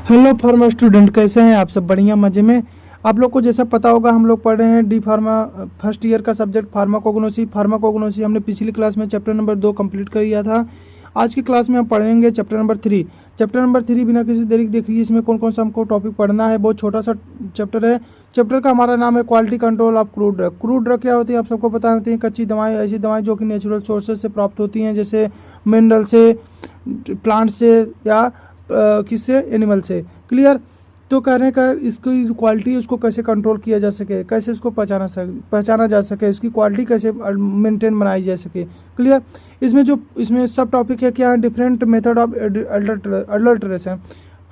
Hello pharma student, कैसे हैं आप सब? बढ़िया, मज़े में। आप लोग को जैसा पता होगा, हम लोग पढ़ रहे हैं डी फार्मा फर्स्ट ईयर का सब्जेक्ट फार्माकोग्नोसी। हमने पिछली क्लास में चैप्टर नंबर 2 कंप्लीट कर लिया था। आज की क्लास में हम पढ़ेंगे चैप्टर नंबर 3। चैप्टर नंबर 3 बिना किसी देरी के देखिए इसमें कौन कौन सा हमको टॉपिक पढ़ना है। बहुत छोटा सा चैप्टर है। चैप्टर का हमारा नाम है quality control of crude drug. Crude drug क्या होती है आप सबको पता होती है, कच्ची दवाएं, ऐसी दवाएं जो कि नेचुरल सोर्सेज से प्राप्त होती हैं, जैसे मिनरल से, प्लांट से या किससे, एनिमल से। क्लियर? तो कहने का इसकी क्वालिटी, उसको कैसे कंट्रोल किया जा सके, कैसे उसको पहचाना जा सके, इसकी क्वालिटी कैसे मेंटेन बनाई जा सके। क्लियर? इसमें सब टॉपिक है क्या है, डिफरेंट मेथड ऑफ अडल्ट्रेशन।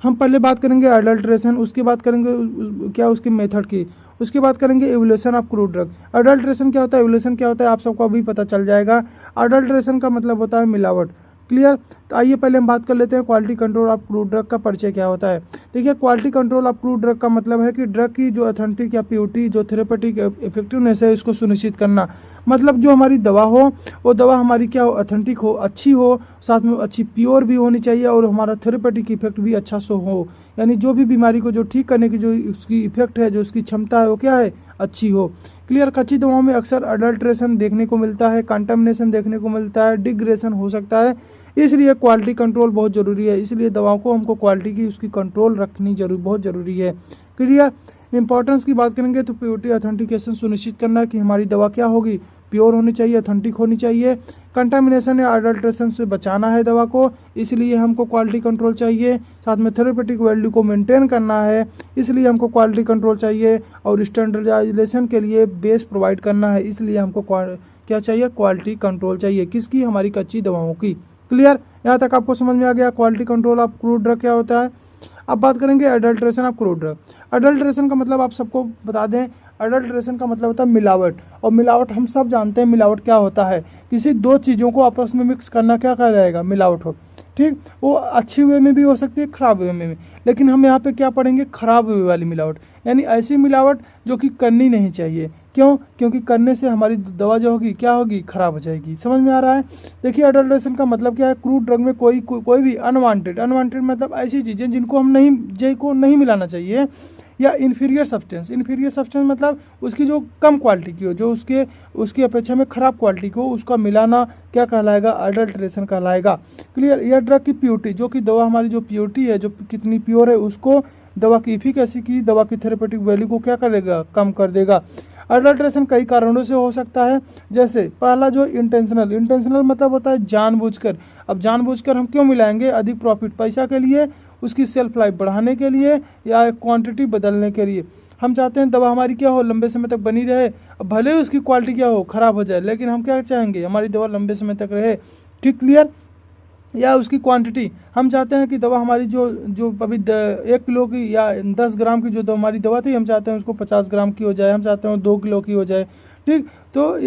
हम पहले बात करेंगे अडल्ट्रेशन, उसके बाद करेंगे क्या उसकी मेथड की, उसके बाद करेंगे evolution of crude drug. Adulteration क्या होता है, एवोल्यूशन क्या होता है, आप सबको अभी पता चल जाएगा। अडल्ट्रेशन का मतलब होता है मिलावट। क्लियर? तो आइए पहले हम बात कर लेते हैं quality control of crude drug का परिचय क्या होता है। देखिए, quality control of crude drug का मतलब है कि ड्रग की जो ऑथेंटिक या प्योरिटी, जो थेरेपेटिक इफेक्टिवनेस है, इसको सुनिश्चित करना। मतलब जो हमारी दवा हो, वो दवा हमारी क्या हो, ऑथेंटिक हो, अच्छी हो, साथ में अच्छी प्योर भी होनी चाहिए, और हमारा थेरेपेटिक इफेक्ट भी अच्छा सो हो। यानी जो भी बीमारी को जो ठीक करने की जो उसकी इफेक्ट है, जो उसकी क्षमता है, वो क्या है, अच्छी हो। क्लियर? कच्ची दवाओं में अक्सर अडल्ट्रेशन देखने को मिलता है, कंटामिनेशन देखने को मिलता है, डिग्रेडेशन हो सकता है। इसलिए क्वालिटी कंट्रोल बहुत ज़रूरी है। इसलिए दवाओं को हमको क्वालिटी की, उसकी कंट्रोल रखनी बहुत ज़रूरी है। क्लियर? इंपॉर्टेंस की बात करेंगे तो प्योरिटी ऑथेंटिकेशन सुनिश्चित करना कि हमारी दवा क्या होगी, प्योर होनी चाहिए, ऑथेंटिक होनी चाहिए। कंटामिनेशन या अडल्ट्रेशन से बचाना है दवा को, इसलिए हमको क्वालिटी कंट्रोल चाहिए। साथ में थेरेपेटिक वैल्यू को मेंटेन करना है, इसलिए हमको क्वालिटी कंट्रोल चाहिए। और स्टैंडर्डाइजेशन के लिए बेस प्रोवाइड करना है, इसलिए हमको क्या चाहिए, क्वालिटी कंट्रोल चाहिए। किसकी? हमारी कच्ची दवाओं की। क्लियर? यहाँ तक आपको समझ में आ गया quality control of crude drug क्या होता है। अब बात करेंगे adulteration of crude drug. Adulteration का मतलब आप सबको बता दें, अडल्ट्रेशन का मतलब होता है मिलावट। और मिलावट हम सब जानते हैं मिलावट क्या होता है, किसी दो चीज़ों को आपस में मिक्स करना क्या कहा जाएगा, मिलावट हो। ठीक? वो अच्छी वे में भी हो सकती है, खराब वे में भी। लेकिन हम यहाँ पे क्या पढ़ेंगे, खराब वे वाली मिलावट, यानी ऐसी मिलावट जो कि करनी नहीं चाहिए। क्यों? क्योंकि करने से हमारी दवा जो होगी क्या होगी, खराब हो जाएगी। समझ में आ रहा है? देखिए, अडल्ट्रेशन का मतलब क्या है, क्रूड ड्रग में कोई भी अनवांटेड मतलब ऐसी चीज़ें जिनको नहीं मिलाना चाहिए, या इन्फीरियर सब्सटेंस मतलब उसकी जो कम क्वालिटी की हो, जो उसकी अपेक्षा में खराब क्वालिटी की हो, उसका मिलाना क्या कहलाएगा, अडल्ट्रेशन कहलाएगा। क्लियर? यह ड्रग की प्योरिटी, जो कि दवा हमारी जो प्योरिटी है, जो कितनी प्योर है, उसको दवा की इफिकेसी की, दवा की थेरेपेटिक वैल्यू को क्या करेगा, कम कर देगा। अडल्ट्रेशन कई कारणों से हो सकता है, जैसे पहला जो इंटेंशनल मतलब होता है जानबूझकर। अब जानबूझकर हम क्यों मिलाएंगे, अधिक प्रॉफिट, पैसा के लिए, उसकी सेल्फ लाइफ बढ़ाने के लिए, या क्वांटिटी बदलने के लिए। हम चाहते हैं दवा हमारी क्या हो, लंबे समय तक बनी रहे। अब भले ही उसकी क्वालिटी क्या हो, खराब हो जाए, लेकिन हम क्या चाहेंगे, हमारी दवा लंबे समय तक रहे। ठीक? क्लियर? या उसकी क्वांटिटी, हम चाहते हैं कि दवा हमारी जो जो अभी 1 किलो की या 10 ग्राम की जो हमारी दवा थी, हम चाहते हैं उसको 50 ग्राम की हो जाए, हम चाहते हैं 2 किलो की हो जाए। ठीक? तो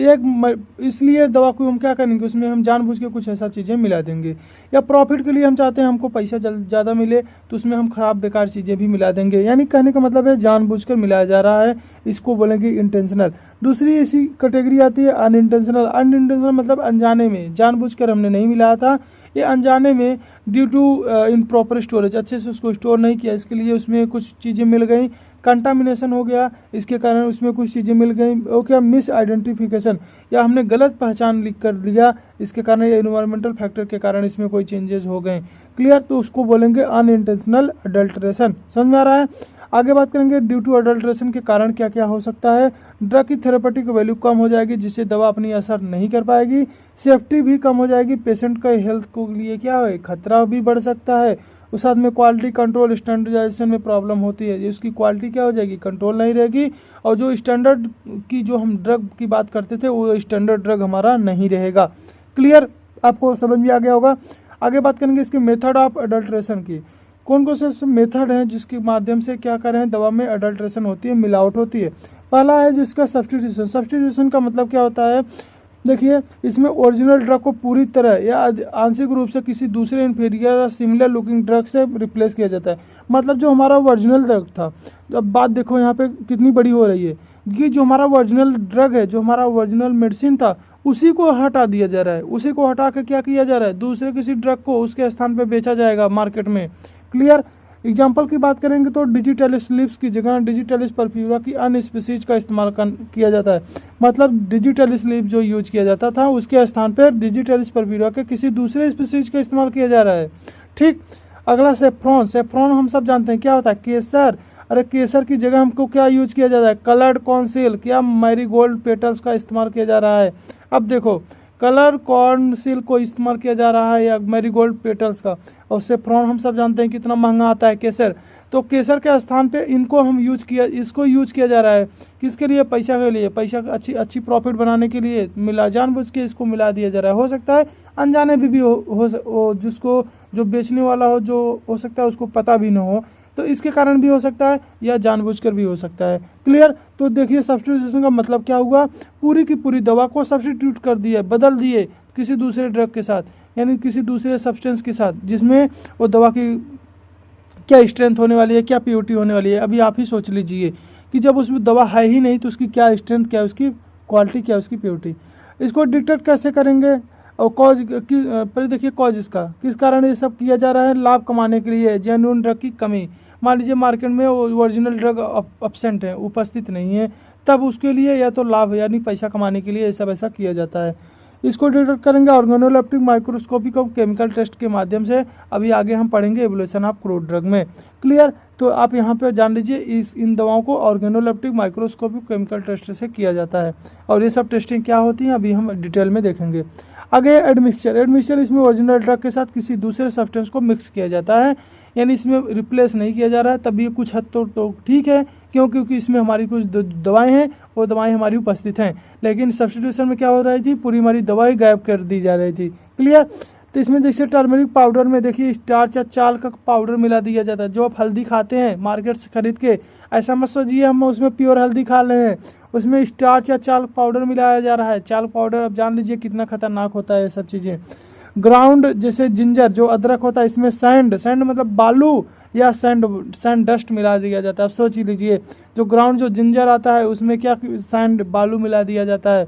इसलिए दवा को हम क्या करेंगे, उसमें हम जानबूझ के कुछ ऐसा चीज़ें मिला देंगे। या प्रॉफिट के लिए हम चाहते हैं हमको पैसा ज़्यादा मिले, तो उसमें हम खराब बेकार चीज़ें भी मिला देंगे। यानी कहने का मतलब है जानबूझकर मिलाया जा रहा है, इसको बोलेंगे इंटेंशनल। दूसरी इसी कैटेगरी आती है अनइंटेंशनल मतलब अनजाने में, जानबूझकर हमने नहीं मिलाया था, ये अनजाने में ड्यू टू इनप्रॉपर स्टोरेज, अच्छे से उसको स्टोर नहीं किया, इसके लिए उसमें कुछ चीज़ें मिल गई, कंटामिनेशन हो गया, इसके कारण उसमें कुछ चीज़ें मिल गई, वो क्या, मिस आइडेंटिफिकेशन, या हमने गलत पहचान लिख कर दिया, इसके कारण या इन्वायरमेंटल फैक्टर के कारण इसमें कोई चेंजेस हो गए। क्लियर? तो उसको बोलेंगे अनइंटेंशनल अडल्ट्रेशन। समझ में आ रहा है? आगे बात करेंगे ड्यू टू अडल्ट्रेशन के कारण क्या क्या हो सकता है। ड्रग की थेरेपेटिक वैल्यू कम हो जाएगी, जिससे दवा अपनी असर नहीं कर पाएगी। सेफ्टी भी कम हो जाएगी, पेशेंट का हेल्थ को लिए क्या है, खतरा भी बढ़ सकता है। उस साथ में क्वालिटी कंट्रोल स्टैंडर्डाइजेशन में प्रॉब्लम होती है, उसकी क्वालिटी क्या हो जाएगी, कंट्रोल नहीं रहेगी। और जो स्टैंडर्ड की जो हम ड्रग की बात करते थे, वो स्टैंडर्ड ड्रग हमारा नहीं रहेगा। क्लियर? आपको समझ में आ गया होगा। आगे बात करेंगे इसके मेथड ऑफ अडल्ट्रेशन की। कौन कौन से मेथड हैं जिसके माध्यम से क्या करें, दवा में अडल्ट्रेशन होती है, मिलावट होती है। पहला है जिसका सब्स्टिट्यूशन का मतलब क्या होता है, देखिए, इसमें ओरिजिनल ड्रग को पूरी तरह या आंशिक रूप से किसी दूसरे इन्फीरियर या सिमिलर लुकिंग ड्रग से रिप्लेस किया जाता है। मतलब जो हमारा ओरिजिनल ड्रग था, अब बात देखो यहाँ पे कितनी बड़ी हो रही है कि जो हमारा ओरिजिनल ड्रग है, जो हमारा ओरिजिनल मेडिसिन था, उसी को हटा दिया जा रहा है। उसी को हटा के क्या किया जा रहा है, दूसरे किसी ड्रग को उसके स्थान पे बेचा जाएगा मार्केट में। क्लियर? एग्जाम्पल की बात करेंगे तो डिजिटलिस लीव्स की जगह डिजिटलिस परफ्यूरा की अन्य स्पीसीज का इस्तेमाल किया जाता है। मतलब डिजिटलिस लीव जो यूज किया जाता था उसके स्थान पर डिजिटलिस परफ्यूरा के किसी दूसरे स्पीसीज का इस्तेमाल किया जा रहा है। ठीक, अगला सेफ्रॉन। सेफ्रॉन हम सब जानते हैं क्या होता है, केसर। अरे केसर की जगह हमको क्या यूज किया जाता है, कलर्ड कॉन्सिल, क्या मैरीगोल्ड पेटल्स का इस्तेमाल किया जा रहा है। अब देखो, कलर कॉर्नसिल को इस्तेमाल किया जा रहा है या मैरीगोल्ड पेटल्स का। और सेफ्रॉन हम सब जानते हैं कितना महंगा आता है केसर, तो केसर के स्थान पे इनको हम इसको यूज किया जा रहा है किसके लिए, पैसा के लिए, पैसा अच्छी प्रॉफिट बनाने के लिए जानबूझ के इसको मिला दिया जा रहा है। हो सकता है अनजाने भी हो जिसको जो बेचने वाला हो, जो हो सकता है उसको पता भी ना हो, तो इसके कारण भी हो सकता है या जानबूझकर भी हो सकता है। क्लियर। तो देखिए सब्स्टिट्यूशन का मतलब क्या हुआ, पूरी की पूरी दवा को सब्स्टिट्यूट कर दिए, बदल दिए किसी दूसरे ड्रग के साथ, यानी किसी दूसरे सब्सटेंस के साथ जिसमें वो दवा की क्या स्ट्रेंथ होने वाली है, क्या प्योरिटी होने वाली है। अभी आप ही सोच लीजिए कि जब उसमें दवा है ही नहीं तो उसकी क्या स्ट्रेंथ, क्या उसकी क्वालिटी, क्या उसकी प्योरिटी। इसको डिटेक्ट कैसे करेंगे, और कॉज की पहले देखिए कॉज इसका किस कारण ये सब किया जा रहा है, लाभ कमाने के लिए, जेन्युइन ड्रग की कमी। मान लीजिए मार्केट में ओरिजिनल ड्रग अपसेंट है, उपस्थित नहीं है, तब उसके लिए या तो लाभ यानी पैसा कमाने के लिए ये सब ऐसा किया जाता है। इसको डिटेक्ट करेंगे ऑर्गेनोलेप्टिक माइक्रोस्कोपिक और केमिकल टेस्ट के माध्यम से। अभी आगे हम पढ़ेंगे एवोल्यूशन ऑफ क्रूड ड्रग में। क्लियर। तो आप यहाँ पे जान लीजिए इन दवाओं को ऑर्गेनोलेप्टिक माइक्रोस्कोपिक केमिकल टेस्ट से किया जाता है, और ये सब टेस्टिंग क्या होती है अभी हम डिटेल में देखेंगे। आगे एडमिक्सचर इसमें ओरिजिनल ड्रग के साथ किसी दूसरे सब्सटेंस को मिक्स किया जाता है, यानी इसमें रिप्लेस नहीं किया जा रहा है। तब ये कुछ हद तो ठीक है, क्योंकि इसमें हमारी कुछ दवाएं हैं, वो दवाएं हमारी उपस्थित हैं, लेकिन सब्स्टिट्यूशन में क्या हो रही थी, पूरी हमारी दवाई गायब कर दी जा रही थी। क्लियर। तो इसमें जैसे टर्मरिक पाउडर में देखिए स्टार्च या चाल का पाउडर मिला दिया जाता है। जो आप हल्दी खाते हैं मार्केट से खरीद के, ऐसा मत सोचिए हम उसमें प्योर हल्दी खा रहे हैं, उसमें स्टार्च या चाल पाउडर मिलाया जा रहा है। चाल पाउडर अब जान लीजिए कितना खतरनाक होता है ये सब चीज़ें। ग्राउंड जैसे जिंजर जो अदरक होता है, इसमें सैंड मतलब बालू या सैंड डस्ट मिला दिया जाता है। अब सोच लीजिए जो ग्राउंड जो जिंजर आता है उसमें क्या सैंड बालू मिला दिया जाता है।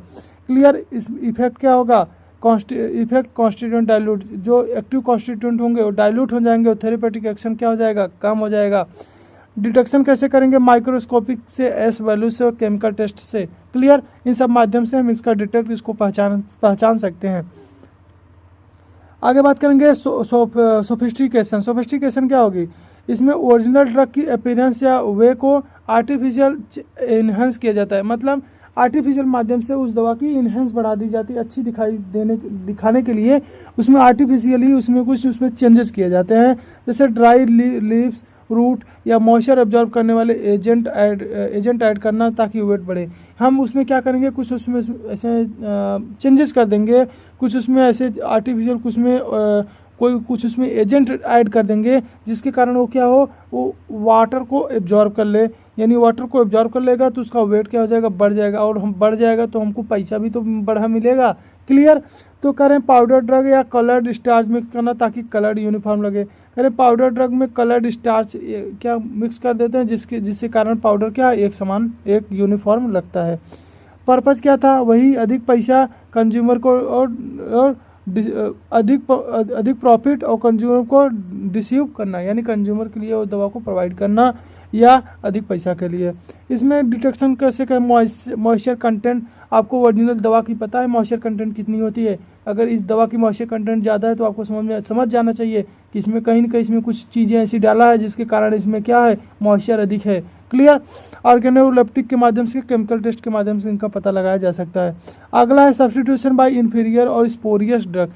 क्लियर। इस इफेक्ट क्या होगा, इफेक्ट कॉन्स्टिट्यूएंट डाइल्यूट, जो एक्टिव कॉन्स्टिट्यूएंट होंगे वो डाइल्यूट हो जाएंगे और थेरेपेटिक एक्शन क्या हो जाएगा, कम हो जाएगा। डिटेक्शन कैसे करेंगे, माइक्रोस्कोपिक से, एस वैल्यू से और केमिकल टेस्ट से। क्लियर। इन सब माध्यम से हम इसका इसको पहचान सकते हैं। आगे बात करेंगे सोफिस्टिकेशन क्या होगी, इसमें ओरिजिनल ड्रग की अपीयरेंस या वे को आर्टिफिशियल इन्हेंस किया जाता है। मतलब आर्टिफिशियल माध्यम से उस दवा की इन्हेंस बढ़ा दी जाती है, अच्छी दिखाने के लिए उसमें आर्टिफिशियली उसमें चेंजेस किए जाते हैं। जैसे ड्राई लीव्स, रूट या मॉइस्चर एब्जॉर्ब करने वाले एजेंट ऐड करना ताकि वेट बढ़े। हम उसमें क्या करेंगे, कुछ उसमें ऐसे चेंजेस कर देंगे, कुछ उसमें ऐसे आर्टिफिशियल कुछ उसमें एजेंट ऐड कर देंगे जिसके कारण वो क्या हो, वो वाटर को एब्जॉर्ब कर ले, यानी वाटर को एब्जॉर्ब कर लेगा तो उसका वेट क्या हो जाएगा, बढ़ जाएगा, और हम बढ़ जाएगा तो हमको पैसा भी तो बढ़ा मिलेगा। क्लियर। तो करें पाउडर ड्रग या कलर्ड स्टार्च मिक्स करना ताकि कलर्ड यूनिफॉर्म लगे। करें पाउडर ड्रग में कलर्ड स्टार्च क्या मिक्स कर देते हैं जिसके कारण पाउडर क्या एक समान एक यूनिफॉर्म लगता है। पर्पज क्या था, वही अधिक पैसा कंज्यूमर को और अधिक प्रॉफिट और कंज्यूमर को डिसीव करना, यानी कंज्यूमर के लिए वो दवा को प्रोवाइड करना या अधिक पैसा के लिए। इसमें डिटेक्शन कैसे करें, मॉइस्चर कंटेंट, आपको ओरिजिनल दवा की पता है मॉइस्चर कंटेंट कितनी होती है। अगर इस दवा की मॉइस्चर कंटेंट ज़्यादा है तो आपको समझ जाना चाहिए कि इसमें कहीं ना कहीं इसमें कुछ चीज़ें ऐसी डाला है जिसके कारण इसमें क्या है, मॉइस्चर अधिक है। क्लियर। ऑर्गेनोलेप्टिक के माध्यम से, केमिकल टेस्ट के माध्यम से इनका पता लगाया जा सकता है। अगला है सब्स्टिट्यूशन बाय इन्फीरियर और स्पोरियस ड्रग।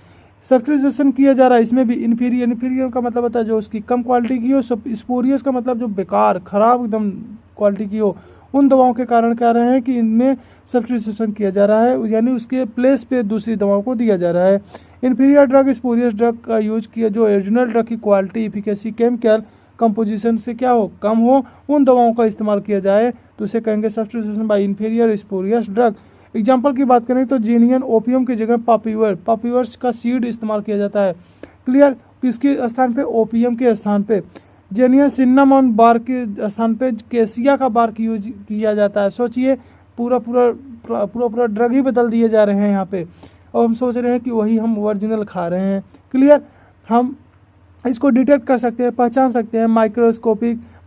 सब्स्टिट्यूशन किया जा रहा है, इसमें भी इन्फीरियर का मतलब होता है जो उसकी कम क्वालिटी की हो, स्पोरियस का मतलब जो बेकार खराब एकदम क्वालिटी की हो। उन दवाओं के कारण कह रहे हैं कि इनमें सब्स्टिट्यूशन किया जा रहा है, यानी उसके प्लेस पे दूसरी दवाओं को दिया जा रहा है। इन्फीरियर ड्रग स्पोरियस ड्रग का यूज किया जो ओरिजिनल ड्रग की क्वालिटी, इफिकेसी, केमिकल कंपोजिशन से क्या हो, कम हो, उन दवाओं का इस्तेमाल किया जाए तो उसे कहेंगे substitution by inferior spurious drug. Example की बात करें तो जीनियन ओपियम की जगह पापीवर्स का सीड इस्तेमाल किया जाता है। क्लियर। किसके स्थान पे, ओपियम के स्थान पे। जेनियन सिन्नामॉन बार के स्थान पे केसिया का बार यूज किया जाता है। सोचिए पूरा ड्रग ही बदल दिए जा रहे हैं यहाँ पे, और हम सोच रहे हैं कि वही हम ओरिजिनल खा रहे हैं। क्लियर। हम इसको डिटेक्ट कर सकते हैं, पहचान सकते हैं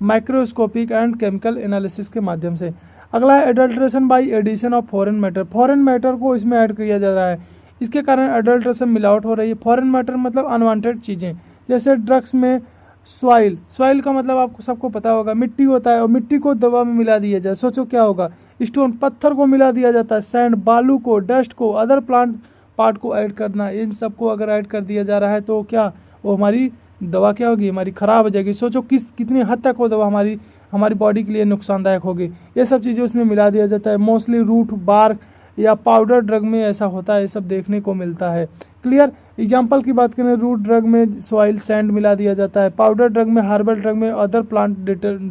माइक्रोस्कोपिक एंड केमिकल एनालिसिस के माध्यम से। अगला है adulteration by addition of foreign matter. Foreign matter को इसमें ऐड किया जा रहा है, इसके कारण एडल्ट्रेशन मिलावट हो रही है। फॉरेन मैटर मतलब अनवांटेड चीज़ें, जैसे ड्रग्स में सॉइल का मतलब आपको सबको पता होगा, मिट्टी होता है और मिट्टी को दवा में मिला दिया जाए, सोचो क्या होगा। स्टोन, पत्थर को मिला दिया जाता है, सैंड, बालू को, डस्ट को, अदर प्लांट पार्ट को ऐड करना, इन सबको अगर ऐड कर दिया जा रहा है तो क्या वो हमारी दवा क्या होगी, हमारी ख़राब हो जाएगी। सोचो कितनी हद तक वो दवा हमारी बॉडी के लिए नुकसानदायक होगी। ये सब चीज़ें उसमें मिला दिया जाता है। मोस्टली रूट, बार्क या पाउडर ड्रग में ऐसा होता है, ये सब देखने को मिलता है। क्लियर। एग्जाम्पल की बात करें, रूट ड्रग में सॉइल, सैंड मिला दिया जाता है। पाउडर ड्रग में, हर्बल ड्रग में अदर प्लांट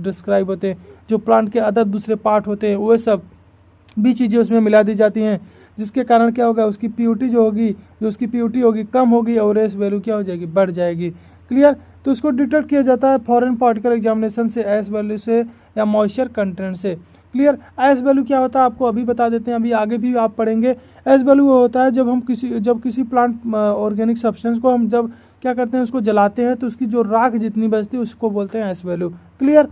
डिस्क्राइब होते हैं, जो प्लांट के अदर दूसरे पार्ट होते हैं, वो सब भी चीज़ें उसमें मिला दी जाती हैं, जिसके कारण क्या होगा, उसकी प्योरिटी जो उसकी प्योरिटी होगी कम होगी और एस वैल्यू क्या हो जाएगी, बढ़ जाएगी। क्लियर। तो इसको डिटेक्ट किया जाता है फॉरेन पार्टिकल एग्जामिनेशन से, एस वैल्यू से या मॉइस्चर कंटेंट से। क्लियर। एस वैल्यू क्या होता है आपको अभी बता देते हैं, अभी आगे भी आप पढ़ेंगे। एस वैल्यू वो होता है जब किसी प्लांट ऑर्गेनिक सब्सटेंस को हम जब क्या करते हैं, उसको जलाते हैं तो उसकी जो राख जितनी बचती है उसको बोलते हैं एस वैल्यू। क्लियर।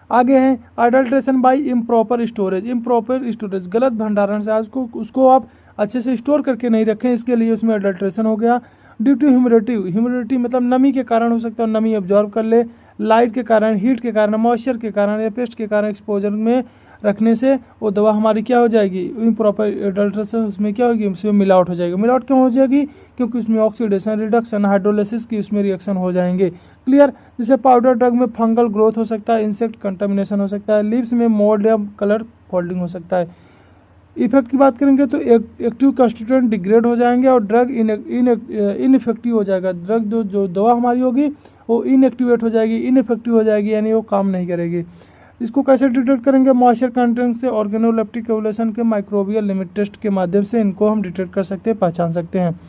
आगे हैं अडल्ट्रेशन बाय इम्प्रॉपर स्टोरेज, गलत भंडारण से उसको आप अच्छे से स्टोर करके नहीं रखें, इसके लिए उसमें अडल्ट्रेशन हो गया। ड्यू टू ह्यूमिडिटी मतलब नमी के कारण हो सकता है, नमी एब्जॉर्ब कर ले, लाइट के कारण, हीट के कारण, मॉइस्चर के कारण या पेस्ट के कारण एक्सपोजर में रखने से वो दवा हमारी क्या हो जाएगी, इम्प्रॉपर एडल्ट्रेशन, उसमें क्या होगी, उसमें मिलावट हो जाएगी। मिलावट क्यों हो जाएगी, क्योंकि उसमें ऑक्सीडेशन, रिडक्शन, हाइड्रोलिसिस की उसमें रिएक्शन हो जाएंगे। क्लियर। जैसे पाउडर ड्रग में फंगल ग्रोथ हो सकता है, इंसेक्ट कंटामिनेशन हो सकता है, लीव्स में मोल्ड या कलर फोल्डिंग हो सकता है। इफेक्ट की बात करेंगे तो एक्टिव कंस्टिट्यूएंट डिग्रेड हो जाएंगे और ड्रग इनइफेक्टिव हो जाएगा। ड्रग जो दवा हमारी होगी वो इनएक्टिवेट हो जाएगी, इनइफेक्टिव हो जाएगी, यानी वो काम नहीं करेगी। इसको कैसे डिटेक्ट करेंगे, मॉइस्चर कंटेंट से, ऑर्गेनोलेप्टिक एवोल्यूशन के माइक्रोबियल लिमिट टेस्ट के माध्यम से इनको हम डिटेक्ट कर सकते हैं, पहचान सकते हैं।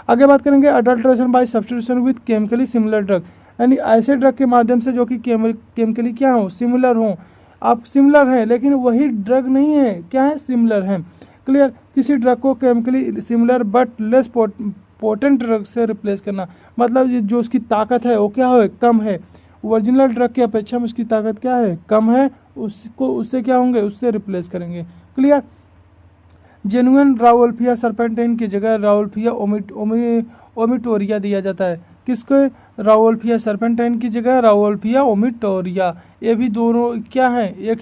आगे बात करेंगे adulteration by substitution with chemically similar drug, यानी ऐसे ड्रग के माध्यम से जो कि केमिकली क्या हो, सिमिलर हो। आप सिमिलर हैं लेकिन वही ड्रग नहीं है, क्या है, सिमिलर हैं। क्लियर। किसी ड्रग को chemically similar but less potent drug से रिप्लेस करना, मतलब जो उसकी ताकत है वो क्या है, कम है। ओरिजिनल ड्रग की अपेक्षा में उसकी ताकत क्या है, कम है, उससे क्या होंगे, उससे रिप्लेस करेंगे। क्लियर। जेन्युइन राउल्फिया सर्पेंटाइन की जगह राउल्फिया ओमिटोरिया दिया जाता है। किसको, राउल्फिया सर्पेंटाइन की जगह राउल्फिया ओमिटोरिया। ये भी दोनों क्या है, एक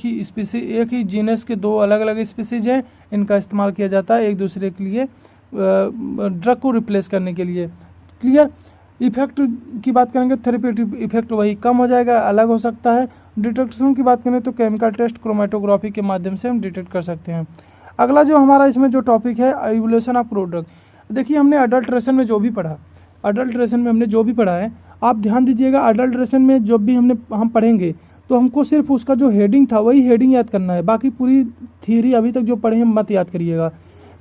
ही जीनस के दो अलग अलग स्पीसीज हैं, इनका इस्तेमाल किया जाता है एक दूसरे के लिए ड्रग को रिप्लेस करने के लिए। क्लियर। इफेक्ट की बात करेंगे, थेरेप्यूटिक इफेक्ट वही कम हो जाएगा, अलग हो सकता है। डिटेक्शन की बात करें तो केमिकल टेस्ट, क्रोमेटोग्राफी के माध्यम से हम डिटेक्ट कर सकते हैं। अगला जो हमारा इसमें जो टॉपिक है, इवोल्यूशन ऑफ प्रोडक्ट। देखिए हमने अडल्ट्रेशन में जो भी पढ़ा है, आप ध्यान दीजिएगा। अडल्ट्रेशन में जो भी हम पढ़ेंगे तो हमको सिर्फ उसका जो हेडिंग था वही हेडिंग याद करना है, बाकी पूरी थ्योरी अभी तक जो पढ़े हैं मत याद करिएगा।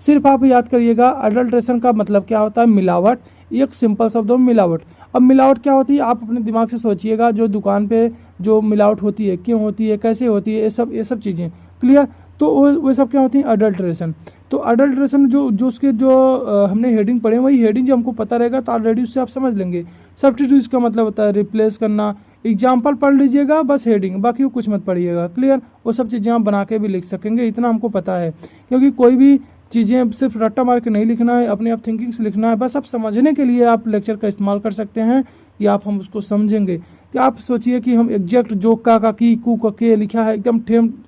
सिर्फ आप याद करिएगा अडल्ट्रेशन का मतलब क्या होता है, मिलावट। एक सिंपल शब्द हो, मिलावट। अब मिलावट क्या होती है, आप अपने दिमाग से सोचिएगा, जो दुकान पे जो मिलावट होती है, क्यों होती है, कैसे होती है, ये सब चीज़ें। क्लियर। तो वो सब क्या होती हैं, अडल्ट्रेशन। तो अडल्ट्रेशन जो हमने हेडिंग पढ़े, वही हेडिंग जो हमको पता रहेगा तो ऑलरेडी उससे आप समझ लेंगे। सब्स्टिट्यूट का मतलब होता है रिप्लेस करना। एग्जाम्पल पढ़ लीजिएगा बस, हेडिंग, बाकी वो कुछ मत पढ़िएगा। क्लियर। वो सब चीज़ें आप बना के भी लिख सकेंगे, इतना हमको पता है, क्योंकि कोई भी चीज़ें सिर्फ रट्टा मार के नहीं लिखना है, अपने आप थिंकिंग से लिखना है। बस आप समझने के लिए आप लेक्चर का इस्तेमाल कर सकते हैं कि हम उसको समझेंगे। कि आप सोचिए कि हम एग्जैक्ट जो का की, कू का के लिखा है एकदम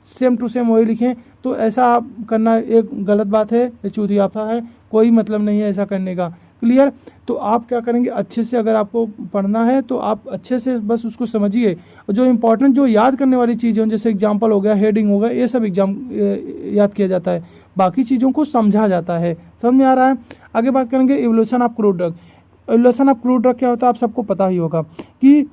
सेम टू सेम वही लिखें, तो ऐसा आप करना एक गलत बात है, ये चूतियापा है, कोई मतलब नहीं है ऐसा करने का। क्लियर। तो आप क्या करेंगे, अच्छे से अगर आपको पढ़ना है तो आप अच्छे से बस उसको समझिए। जो इंपॉर्टेंट जो याद करने वाली चीज़ें, जैसे एग्जाम्पल हो गया, हेडिंग हो गया, ये सब याद किया जाता है, बाकी चीज़ों को समझा जाता है। समझ में आ रहा है। आगे बात करेंगे evolution of crude drug. Evolution of crude drug क्या होता है, आप सबको पता ही होगा कि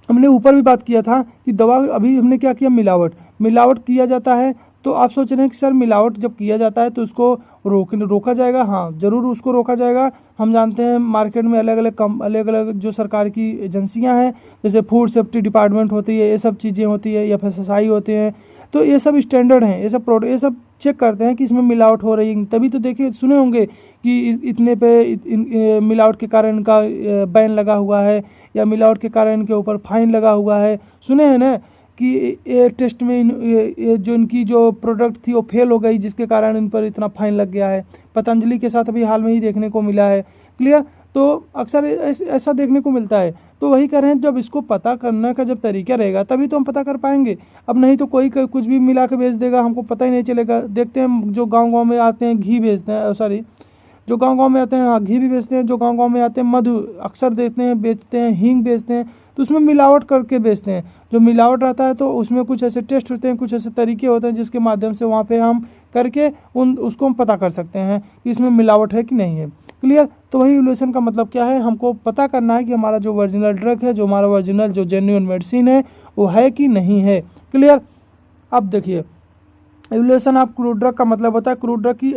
हमने ऊपर भी बात किया था कि दवा, अभी हमने क्या किया, मिलावट किया जाता है। तो आप सोच रहे हैं कि सर मिलावट जब किया जाता है तो उसको रोका जाएगा। हाँ, ज़रूर उसको रोका जाएगा। हम जानते हैं मार्केट में अलग अलग जो सरकार की एजेंसियां हैं, जैसे फूड सेफ्टी डिपार्टमेंट होती है, ये सब चीज़ें होती है, FSSAI होते हैं, तो ये सब स्टैंडर्ड हैं, ये सब प्रोडक्ट, ये सब चेक करते हैं कि इसमें मिलावट हो रही है। तभी तो देखिए सुने होंगे कि इतने पे मिलावट के कारण इनका बैन लगा हुआ है, या मिलावट के कारण इनके ऊपर फाइन लगा हुआ है। सुने हैं ना कि ये टेस्ट में ये जो इनकी जो प्रोडक्ट थी वो फेल हो गई, जिसके कारण इन पर इतना फाइन लग गया है। पतंजलि के साथ अभी हाल में ही देखने को मिला है। क्लियर? तो अक्सर ऐसा देखने को मिलता है। तो वही कह रहे हैं, जब इसको पता करने का जब तरीका रहेगा तभी तो हम पता कर पाएंगे। अब नहीं तो कोई कुछ भी मिला के बेच देगा, हमको पता ही नहीं चलेगा। देखते हैं जो गाँव में आते हैं घी बेचते हैं, सॉरी जो गांव में आते हैं, हाँ घी भी बेचते हैं। जो गांव में आते हैं मधु अक्सर देते हैं, बेचते हैं, हींग बेचते हैं, तो उसमें मिलावट करके बेचते हैं। जो मिलावट रहता है तो उसमें कुछ ऐसे टेस्ट होते हैं, कुछ ऐसे तरीके होते हैं जिसके माध्यम से वहाँ पे हम करके उसको हम पता कर सकते हैं कि इसमें मिलावट है कि नहीं है। क्लियर? तो वही इवोल्यूशन का मतलब क्या है, हमको पता करना है कि हमारा जो ओरिजिनल ड्रग है, जो हमारा ओरिजिनल जो जेन्युइन मेडिसिन है वो है कि नहीं है। क्लियर? अब देखिए इवोल्यूशन ऑफ क्रूड ड्रग का मतलब होता है क्रूड ड्रग की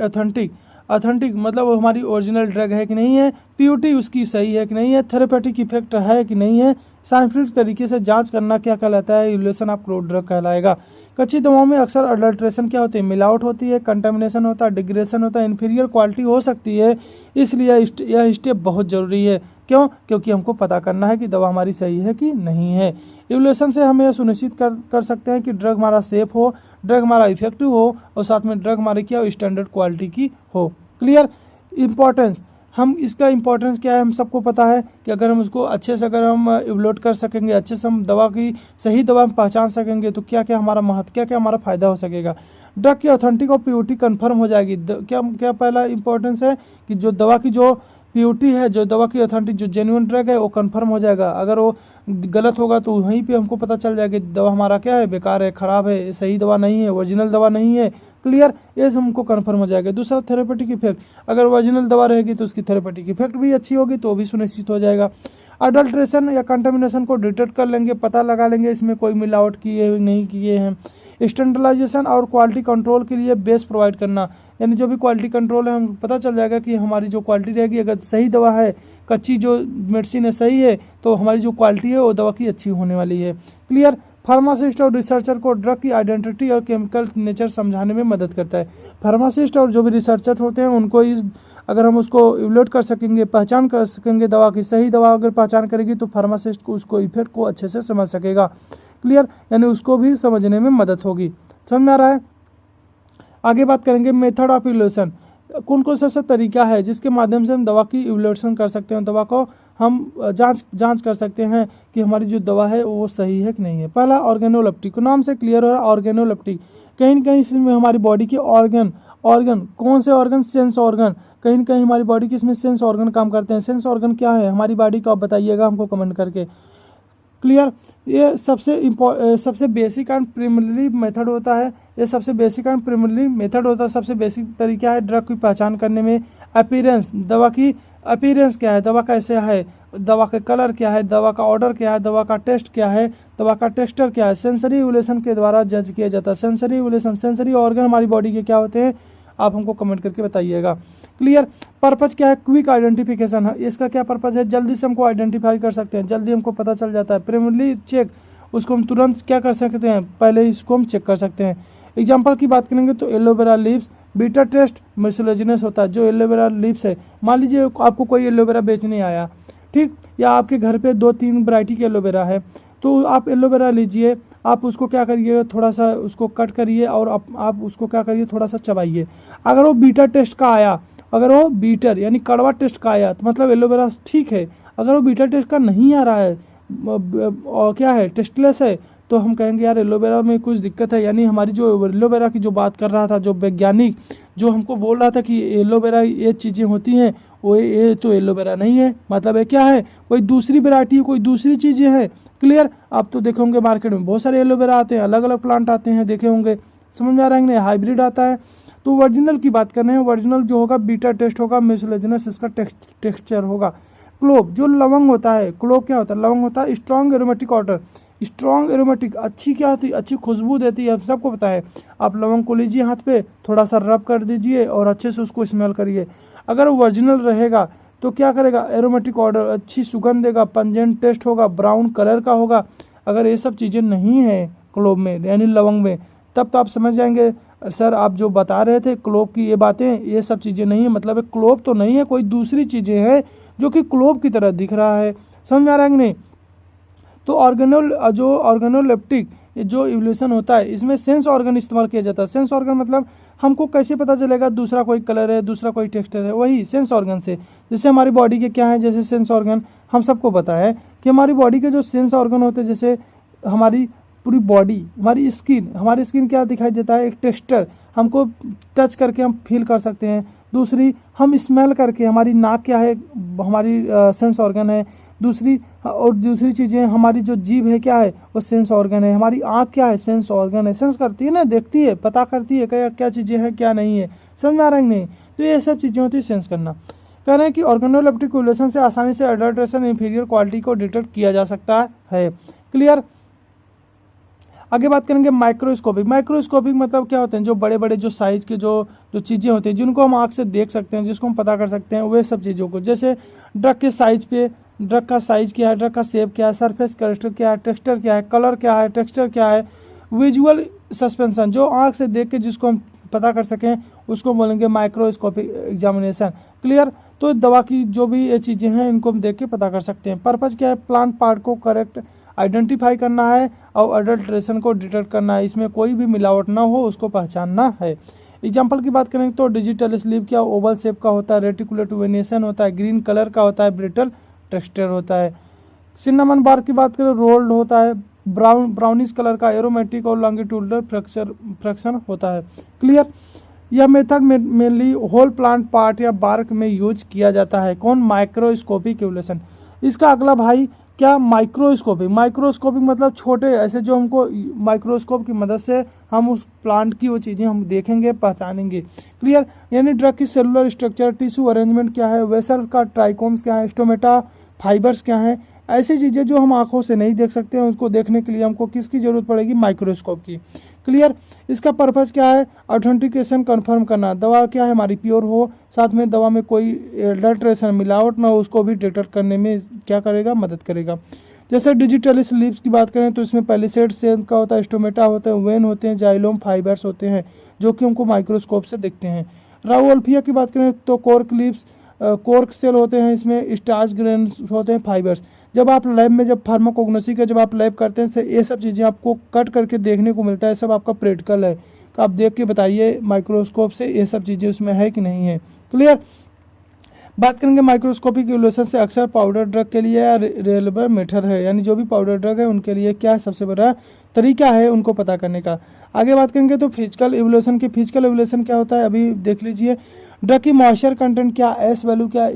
ऑथेंटिक मतलब वो हमारी ओरिजिनल ड्रग है कि नहीं है, प्योरिटी उसकी सही है कि नहीं है, थेरेपेटिक इफेक्ट है कि नहीं है, साइंटिफिक तरीके से जांच करना क्या कहलाता है, इवोल्यूशन ऑफ क्रूड ड्रग कहलाएगा। कच्ची दवाओं में अक्सर अडल्ट्रेशन क्या होती है, मिलावट होती है, कंटामिनेशन होता है, डिग्रेडेशन होता है, इन्फीरियर क्वालिटी हो सकती है। इसलिए यह स्टेप बहुत ज़रूरी है। क्यों? क्योंकि हमको पता करना है कि दवा हमारी सही है कि नहीं है। इवोल्यूशन से हम यह सुनिश्चित कर सकते हैं कि ड्रग हमारा सेफ हो, ड्रग हमारा इफेक्टिव हो, और साथ में ड्रग हमारी क्या हो, स्टैंडर्ड क्वालिटी की हो। क्लियर? इम्पॉर्टेंस, हम इसका इम्पोर्टेंस क्या है, हम सबको पता है कि अगर हम उसको अच्छे से अगर हम इवोल्यूट कर सकेंगे, अच्छे से हम दवा की सही दवा हम पहचान सकेंगे, तो क्या क्या हमारा महत्व, क्या क्या हमारा फ़ायदा हो सकेगा। ड्रग की ऑथेंटिक और प्योरिटी कंफर्म हो जाएगी। क्या क्या पहला इंपॉर्टेंस है कि जो दवा की जो प्योरिटी है, जो दवा की ऑथेंटिक जो जेन्युइन ड्रग है वो कंफर्म हो जाएगा। अगर वो गलत होगा तो वहीं पे हमको पता चल जाएगा कि दवा हमारा क्या है, बेकार है, ख़राब है, सही दवा नहीं है, ओरिजिनल दवा नहीं है। क्लियर? ये हमको कंफर्म हो जाएगा। दूसरा थेरेपेटिक इफेक्ट, अगर ओरिजिनल दवा रहेगी तो उसकी थेरेपेटिक इफेक्ट भी अच्छी होगी, तो भी सुनिश्चित हो जाएगा। अडल्ट्रेशन या कंटामिनेशन को डिटेक्ट कर लेंगे, पता लगा लेंगे इसमें कोई मिलावट किए नहीं किए हैं। स्टैंडर्डाइजेशन और क्वालिटी कंट्रोल के लिए बेस प्रोवाइड करना, यानी जो भी क्वालिटी कंट्रोल है हम पता चल जाएगा कि हमारी जो क्वालिटी रहेगी, अगर सही दवा है, कच्ची जो मेडिसिन है सही है, तो हमारी जो क्वालिटी है वो दवा की अच्छी होने वाली है। क्लियर? फार्मासिस्ट और रिसर्चर को ड्रग की आइडेंटिटी और केमिकल नेचर समझाने में मदद करता है। फार्मासिस्ट और जो भी रिसर्चर होते हैं उनको अगर हम उसको इवोल्यूट कर सकेंगे, पहचान कर सकेंगे दवा की, सही दवा अगर पहचान करेगी तो फार्मासिस्ट को उसको इफेक्ट को अच्छे से समझ सकेगा। क्लियर? यानी उसको भी समझने में मदद होगी। समझ में आ रहा है? आगे बात करेंगे मेथड ऑफ इवोल्यूशन। कौन कौन सा तरीका है जिसके माध्यम से हम दवा की इवोल्यूशन कर सकते हैं, दवा को हम जांच कर सकते हैं कि हमारी जो दवा है वो सही है कि नहीं है। पहला ऑर्गेनोलेप्टिक, नाम से क्लियर हो रहा है ऑर्गेनोलेप्टिक। कहीं न कहीं इसमें हमारी बॉडी के ऑर्गन कौन से ऑर्गन, सेंस ऑर्गन, कहीं न कहीं हमारी बॉडी के इसमें सेंस ऑर्गन काम करते हैं। सेंस ऑर्गन क्या है हमारी बॉडी को, आप बताइएगा हमको कमेंट करके। क्लियर? ये सबसे बेसिक एंड प्रिमिनरी मेथड होता है। ये सबसे बेसिक एंड प्रिमिनरी मेथड होता है, सबसे बेसिक तरीका है ड्रग की पहचान करने में। अपीयरेंस, दवा की अपीयरेंस क्या है, दवा कैसे है, दवा का कलर क्या है, दवा का ऑर्डर क्या है, दवा का टेस्ट क्या है, दवा का टेक्सचर क्या है, सेंसरी इवोल्यूशन के द्वारा जज किया जाता है। सेंसरी इवोल्यूशन, सेंसरी ऑर्गन हमारी बॉडी के क्या होते हैं, आप हमको कमेंट करके बताइएगा। क्लियर? पर्पज क्या है, क्विक आइडेंटिफिकेशन है। इसका क्या पर्पज है, जल्दी से हमको आइडेंटिफाई कर सकते हैं, जल्दी हमको पता चल जाता है। प्रिमिनरी चेक, उसको हम तुरंत क्या कर सकते हैं, पहले इसको हम चेक कर सकते हैं। एग्जाम्पल की बात करेंगे तो एलोवेरा लीव्स, बीटा टेस्ट मिसोलेजिनस होता है। जो एलोवेरा लीव्स है, मान लीजिए आपको कोई एलोवेरा बेचने आया, ठीक, या आपके घर पे 2-3 वैरायटी के एलोवेरा है, तो आप एलोवेरा लीजिए, आप उसको क्या करिए, थोड़ा सा उसको कट करिए और आप उसको क्या करिए, थोड़ा सा चबाइए। अगर वो बीटा टेस्ट का आया, अगर वो बीटर यानी कड़वा टेस्ट का आया तो मतलब एलोवेरा ठीक है। अगर वो बीटा टेस्ट का नहीं आ रहा है और क्या है, टेस्टलेस है, तो हम कहेंगे यार एलोवेरा में कुछ दिक्कत है। यानी हमारी जो एलोवेरा की जो बात कर रहा था, जो वैज्ञानिक जो हमको बोल रहा था कि एलोवेरा ये चीज़ें होती हैं, वो ये तो एलोवेरा नहीं है, मतलब ये क्या है, कोई दूसरी वैरायटी, कोई दूसरी चीज़ें हैं। क्लियर? आप तो देखे होंगे मार्केट में बहुत सारे एलोवेरा आते हैं, अलग अलग प्लांट आते हैं, देखे होंगे, समझ में आ रहा है नहीं, हाइब्रिड आता है। तो ओरिजिनल की बात कर रहे हैं, ओरिजिनल जो होगा बीटा टेस्ट होगा, मिसोलेजिनस इसका टेक्सचर होगा। क्लोव, जो लवंग होता है, क्लोव क्या होता है, लवंग होता है strong aromatic order, strong aromatic, अच्छी क्या होती है, अच्छी खुशबू देती है, आप सबको पता है। आप लवंग को लीजिए हाथ पे, थोड़ा सा रब कर दीजिए और अच्छे से उसको स्मेल करिए। अगर ओरिजिनल रहेगा तो क्या करेगा, एरोमेटिक ऑर्डर, अच्छी सुगंध देगा, पंजेंट टेस्ट होगा, ब्राउन कलर का होगा। अगर ये सब चीज़ें नहीं है क्लोव में यानी लवंग में, तब तो आप समझ जाएंगे सर आप जो बता रहे थे क्लोब की ये बातें, ये सब चीज़ें नहीं है, मतलब क्लोब तो नहीं है, कोई दूसरी चीज़ें हैं जो कि क्लोब की तरह दिख रहा है। समझ में आ रहा है कि नहीं? तो ऑर्गेनोलेप्टिक जो इवोल्यूशन होता है इसमें सेंस ऑर्गन इस्तेमाल किया जाता है। सेंस ऑर्गन मतलब हमको कैसे पता चलेगा दूसरा कोई कलर है, दूसरा कोई टेक्सचर है, वही सेंस ऑर्गन से। जैसे हमारी बॉडी के क्या है, जैसे सेंस ऑर्गन हम सबको पता है कि हमारी बॉडी के जो सेंस ऑर्गन होते हैं, जैसे हमारी पूरी बॉडी, हमारी स्किन क्या दिखाई देता है, एक टेक्सचर, हमको टच करके हम फील कर सकते हैं। दूसरी हम स्मेल करके, हमारी नाक क्या है, हमारी सेंस ऑर्गन है। दूसरी चीज़ें, हमारी जो जीभ है क्या है, वो सेंस ऑर्गन है। हमारी आँख क्या है, सेंस ऑर्गन है। सेंस करती है ना, देखती है, पता करती है क्या क्या चीज़ें हैं क्या नहीं है। समझ में आ रहा है नहीं? तो ये सब चीज़ें होती है सेंस करना। कह रहे हैं कि ऑर्गेनोलेप्टिक इवोल्यूशन से आसानी से अडल्ट्रेशन इंफीरियर क्वालिटी को डिटेक्ट किया जा सकता है। क्लियर? आगे बात करेंगे माइक्रोस्कोपिक। माइक्रोस्कोपिक मतलब क्या होते हैं, जो बड़े बड़े जो साइज के जो चीज़ें होती हैं, जिनको हम आँख से देख सकते हैं, जिसको हम पता कर सकते हैं, वे सब चीज़ों को। जैसे ड्रग के साइज पे, ड्रग का साइज क्या है, ड्रग का शेप क्या है, सरफेस कैरेक्टर क्या है, टेक्सचर क्या है, कलर क्या है, टेक्सचर क्या है। विजुअल सस्पेंशन, जो आँख से देख के जिसको हम पता कर सकें, उसको बोलेंगे माइक्रोस्कोपिक एग्जामिनेशन। क्लियर? तो दवा की जो भी ये चीज़ें हैं इनको हम देख के पता कर सकते हैं। पर्पज़ क्या है, प्लांट पार्ट को करेक्ट आइडेंटिफाई करना है और अडल्ट्रेशन को डिटेक्ट करना है, इसमें कोई भी मिलावट ना हो उसको पहचानना है। एग्जाम्पल की बात करें तो डिजिटल स्लीप क्या ओवल शेप का होता है, रेटिकुलेट वेनिएशन होता है, ग्रीन कलर का होता है, ब्रिटल टेक्सचर होता है। सिन्नामन बार की बात करें रोल्ड होता है, ब्राउनिश कलर का, एरोमेटिक और लॉन्गिट्यूडनल फ्रैक्शन होता है। क्लियर? यह method mainly whole plant part या बार्क में यूज किया जाता है। कौन? Microscopic evolution. इसका अगला भाई क्या, माइक्रोस्कोपिक मतलब छोटे, ऐसे जो हमको माइक्रोस्कोप की मदद से हम उस प्लांट की वो चीज़ें हम देखेंगे, पहचानेंगे। क्लियर? यानी ड्रग की सेलुलर स्ट्रक्चर, टिश्यू अरेंजमेंट क्या है, वेसल का ट्राइकोम्स क्या है, स्टोमेटा फाइबर्स क्या है, ऐसी चीज़ें जो हम आंखों से नहीं देख सकते हैं, उसको देखने के लिए हमको किसकी ज़रूरत पड़ेगी? माइक्रोस्कोप की। क्लियर? इसका पर्पज़ क्या है? ऑथेंटिकेशन कंफर्म करना, दवा क्या है हमारी प्योर हो, साथ में दवा में कोई एडल्ट्रेशन मिलावट ना हो, उसको भी डिटेक्ट करने में क्या करेगा? मदद करेगा। जैसे डिजिटल स्लीप्स की बात करें तो इसमें पैलिसेड सेल का होता है, स्टोमेटा होते हैं, वेन होते हैं, जाइलोम फाइबर्स होते हैं, जो कि हमको माइक्रोस्कोप से दिखते हैं। राउल्फिया की बात करें तो कोर्क सेल होते हैं, इसमें स्टार्च ग्रेन्स होते हैं, फाइबर्स। जब आप लैब में, जब फार्माकोग्नोसी का जब आप लैब करते हैं तो ये सब चीज़ें आपको कट करके देखने को मिलता है, सब आपका प्रैक्टिकल है, तो आप देख के बताइए माइक्रोस्कोप से ये सब चीज़ें उसमें है कि नहीं है। क्लियर? बात करेंगे माइक्रोस्कोपिक इवोल्यूशन से अक्सर पाउडर ड्रग के लिए रिलेबल मेथड है, यानी जो भी पाउडर ड्रग है उनके लिए क्या सबसे बड़ा तरीका है उनको पता करने का। आगे बात करेंगे तो फिजिकल इवोल्यूशन की। फिजिकल इवोल्यूशन क्या होता है, अभी देख लीजिए। ड्रग की मॉइस्चर कंटेंट क्या, एस वैल्यू क्या,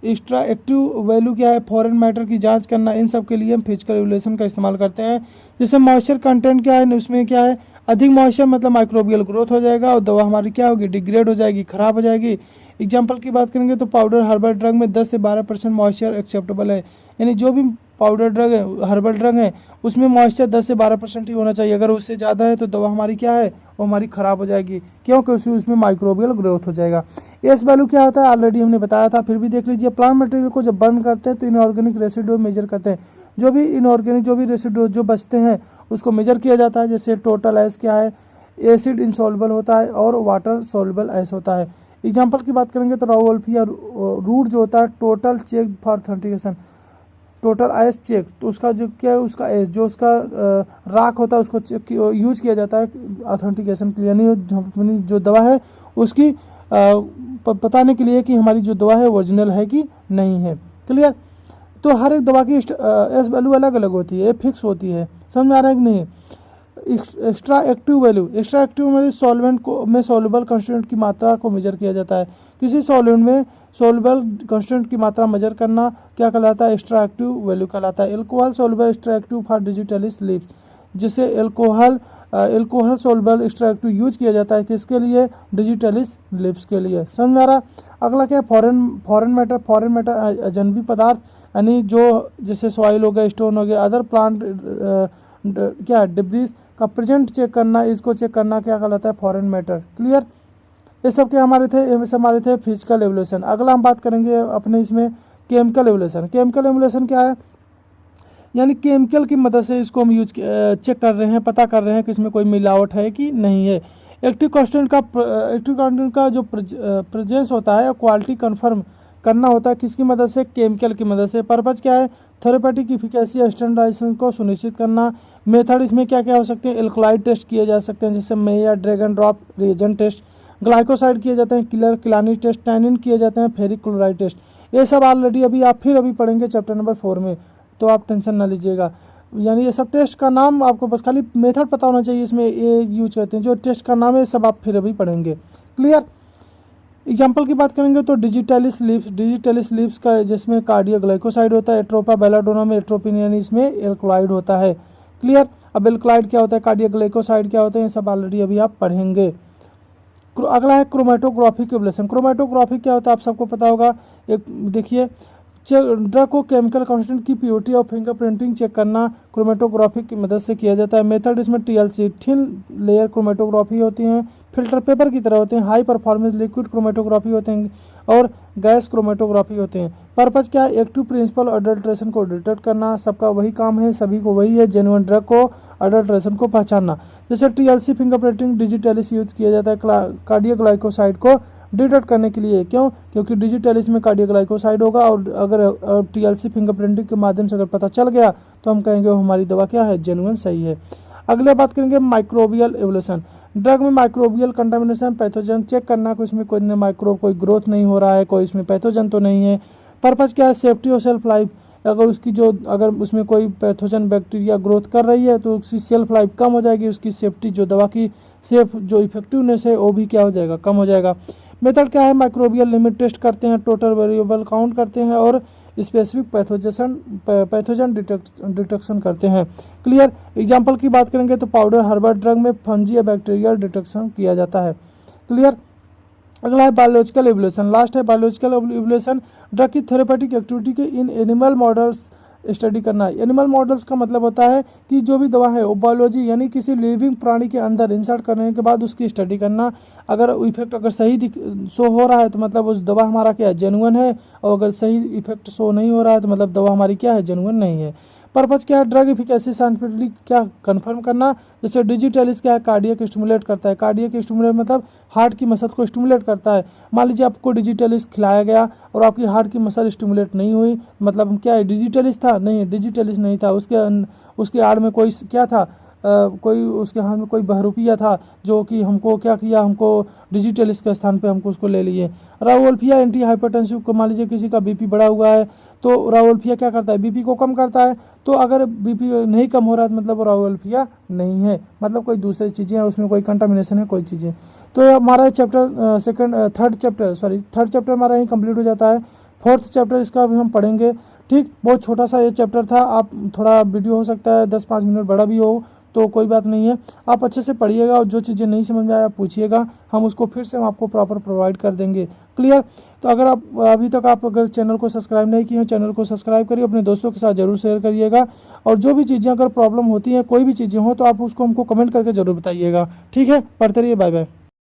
एक्स्ट्रा एक्टिव वैल्यू क्या है, फॉरेन मैटर की जांच करना, इन सब के लिए हम फिजिकल इवोल्यूशन का इस्तेमाल करते हैं। जैसे मॉइस्चर कंटेंट क्या है, उसमें क्या है, अधिक मॉइस्चर मतलब माइक्रोबियल ग्रोथ हो जाएगा और दवा हमारी क्या होगी? डिग्रेड हो जाएगी, खराब हो जाएगी। एग्जाम्पल की बात करेंगे तो पाउडर हर्बल ड्रग में 10 से 12% मॉइस्चर एक्सेप्टेबल है, यानी जो भी पाउडर ड्रग है, हर्बल ड्रग है, उसमें मॉइस्चर 10 से 12% ही होना चाहिए। अगर उससे ज़्यादा है तो दवा हमारी क्या है, वो हमारी ख़राब हो जाएगी, क्योंकि उसमें माइक्रोबियल ग्रोथ हो जाएगा। एस वैल्यू क्या होता है, ऑलरेडी हमने बताया था, फिर भी देख लीजिए। प्लांट मटेरियल को जब बर्न करते हैं तो इनऑर्गेनिक रेसिड्यू मेजर करते हैं, जो भी इनऑर्गेनिक जो भी रेसिड्यू जो बचते हैं उसको मेजर किया जाता है। जैसे टोटल एस क्या है, एसिड इंसॉल्युबल होता है और वाटर सॉल्युबल एस होता है। एग्जाम्पल की बात करेंगे तो राउल्फिया रूट जो होता है, total check for authentication, total ash check, तो उसका जो क्या है, उसका एस जो उसका राख होता है उसको चेक यूज किया जाता है ऑथेंटिकेशन के लिए, यानी जो दवा है उसकी बताने के लिए कि हमारी जो दवा है ओरिजिनल है कि नहीं है। क्लियर? तो हर एक दवा की एस वैल्यू अलग अलग होती है, फिक्स होती है। समझ में आ रहा है कि नहीं? एक्स्ट्रा एक्टिव वैल्यू सॉल्वेंट को में सॉल्युबल कंस्टेंट की मात्रा को मेजर किया जाता है। किसी सॉल्वेंट में सॉल्युबल कंस्टेंट की मात्रा मेजर करना क्या कहलाता है? एक्स्ट्रा एक्टिव वैल्यू कहलाता है। Alcohol soluble extractive for digital slips, जिसे alcohol soluble extractive use किया जाता है किसके लिए? डिजिटल स्लीप्स के लिए। समझ में आ रहा? अगला क्या है, फॉरेन मैटर अजनबी पदार्थ, यानी जो जैसे सॉइल हो गया, स्टोन हो गया, अदर प्लांट क्या डिब्रीज का प्रेजेंट चेक करना, इसको चेक करना क्या कहलाता है? Foreign matter. क्लियर? ये सब क्या हमारे थे फिजिकल एवोल्यूशन। अगला हम बात करेंगे अपने इसमें केमिकल एवोल्यूशन। केमिकल एवोल्यूशन क्या है? यानी केमिकल की मदद से इसको हम चेक कर रहे हैं, पता कर रहे हैं कि इसमें कोई मिलावट है कि नहीं है। एक्टिव कांस्टेंट का जो प्रेजेंस होता है क्वालिटी कंफर्म करना होता है किसकी मदद से, केमिकल की मदद से। पर्पज क्या है, थेरेपेटिक इफिकेसी स्टैंडर्डाइजेशन को सुनिश्चित करना। मेथड इसमें क्या क्या हो सकते हैं, एल्कलाइड टेस्ट किए जा सकते हैं जैसे Mayer, dragon drop reagent test, glycoside किए जाते हैं, किलर किलानी टेस्ट, टैनिन किए जाते हैं, फेरिक क्लोराइड टेस्ट। ये सब ऑलरेडी अभी पढ़ेंगे चैप्टर नंबर 4 में, तो आप टेंशन ना लीजिएगा। यानी ये सब टेस्ट का नाम आपको बस खाली मेथड पता होना चाहिए, इसमें ये यूज करते हैं। जो टेस्ट का नाम है सब आप फिर अभी पढ़ेंगे। क्लियर। एग्जाम्पल की बात करेंगे तो डिजिटलिस लीव्स का जिसमें कार्डियोग्लाइकोसाइड होता है, एट्रोपा बेलाडोना में एट्रोपिन यानी इसमें एल्कलॉइड होता है। क्लियर। अब एल्कलॉइड क्या होता है, कार्डियोग्लाइकोसाइड क्या होते हैं, सब ऑलरेडी अभी आप पढ़ेंगे। अगला है क्रोमेटोग्राफिक एवल्यूशन। क्रोमेटोग्राफी क्या होता है आप सबको पता होगा। एक देखिए, ड्रग को केमिकल कांस्टेंट की प्योरिटी और फिंगरप्रिंटिंग चेक करना क्रोमेटोग्राफी की मदद से किया जाता है। मेथड इसमें TLC थिन लेयर क्रोमेटोग्राफी होती हैं, फिल्टर पेपर की तरह होते हैं, हाई परफॉर्मेंस लिक्विड क्रोमेटोग्राफी होते हैं और गैस क्रोमेटोग्राफी होते हैं। पर्पज क्या है, एक्टिव प्रिंसिपल अडल्ट्रेशन को डिटेक्ट करना, सबका वही काम है, सभी को वही है, जेन्युइन ड्रग को अडल्ट्रेशन को पहचानना। जैसे TLC फिंगरप्रिंटिंग डिजिटलिस यूज किया जाता है कार्डियोग्लाइकोसाइड को डिटेक्ट करने के लिए। क्यों, क्योंकि डिजिटलिस में कार्डियोग्लाइकोसाइड होगा और अगर TLC फिंगरप्रिंटिंग के माध्यम से अगर पता चल गया तो हम कहेंगे हमारी दवा क्या है, जेन्युइन सही है। अगले बात करेंगे माइक्रोबियल एवोल्यूशन। ड्रग में माइक्रोबियल कंटामिनेशन, पैथोजन चेक करना कि उसमें कोई माइक्रोब कोई ग्रोथ नहीं हो रहा है, कोई इसमें पैथोजन तो नहीं है। पर्पज क्या है, सेफ्टी और सेल्फ लाइफ। अगर उसमें कोई पैथोजन बैक्टीरिया ग्रोथ कर रही है तो उसकी सेल्फ लाइफ कम हो जाएगी, उसकी सेफ्टी जो दवा की जो इफेक्टिवनेस है वो भी क्या हो जाएगा, कम हो जाएगा। मेथड क्या है, माइक्रोबियल लिमिट टेस्ट करते हैं, टोटल वेरिएबल काउंट करते हैं और स्पेसिफिक पैथोजन डिटेक्शन करते हैं। क्लियर। एग्जाम्पल की बात करेंगे तो पाउडर हर्बल ड्रग में फंजी या बैक्टीरियल डिटेक्शन किया जाता है। क्लियर। अगला है बायोलॉजिकल एवोल्यूशन। लास्ट है बायोलॉजिकल एवोल्यूशन। ड्रग की थेरेपेटिक एक्टिविटी के इन एनिमल मॉडल्स स्टडी करना है। एनिमल मॉडल्स का मतलब होता है कि जो भी दवा है वो बायोलॉजी यानी किसी लिविंग प्राणी के अंदर इंसर्ट करने के बाद उसकी स्टडी करना। अगर इफेक्ट अगर सही शो हो रहा है तो मतलब उस दवा हमारा क्या है, जेन्युइन है, और अगर सही इफेक्ट शो नहीं हो रहा है तो मतलब दवा हमारी क्या है, जेन्युइन नहीं है। पर्पज क्या है, ड्रग इफिकेसी साइंटिफिकली क्या कंफर्म करना। जैसे डिजिटलिस क्या है, कार्डियक स्टिमुलेट करता है। कार्डियक स्टिमुलेट मतलब हार्ट की मसल को स्टिमुलेट करता है। मान लीजिए आपको डिजिटलिस खिलाया गया और आपकी हार्ट की मसल स्टिमुलेट नहीं हुई, मतलब क्या है, डिजिटलिस था, नहीं डिजिटलिस नहीं था, उसके आड़ में कोई क्या था, कोई उसके हाथ में कोई बहरूपिया था जो कि हमको क्या किया, हमको डिजिटलिस के स्थान पे हमको उसको ले लिए। रावोल्फिया एंटी हाइपरटेंसिव को, मान लीजिए किसी का बीपी बढ़ा हुआ है तो रावोल्फिया क्या करता है, बीपी को कम करता है। तो अगर बीपी नहीं कम हो रहा है तो मतलब रावोल्फिया नहीं है, मतलब कोई दूसरी चीज़ें हैं, उसमें कोई कंटामिनेशन है, कोई चीज़ें। तो हमारा चैप्टर थर्ड चैप्टर हमारा यही कंप्लीट हो जाता है। फोर्थ चैप्टर इसका भी हम पढ़ेंगे। ठीक, बहुत छोटा सा ये चैप्टर था, आप थोड़ा वीडियो हो सकता है 10-5 मिनट बड़ा भी हो तो कोई बात नहीं है, आप अच्छे से पढ़िएगा और जो चीज़ें नहीं समझ में आया पूछिएगा, हम उसको फिर से हम आपको प्रॉपर प्रोवाइड कर देंगे। क्लियर। तो अगर आप अभी तक अगर चैनल को सब्सक्राइब नहीं किए हैं, चैनल को सब्सक्राइब करिए, अपने दोस्तों के साथ जरूर शेयर करिएगा, और जो भी चीज़ें अगर प्रॉब्लम होती हैं, कोई भी चीज़ें हो तो आप उसको हमको कमेंट करके जरूर बताइएगा। ठीक है, पढ़ते रहिए, बाय बाय।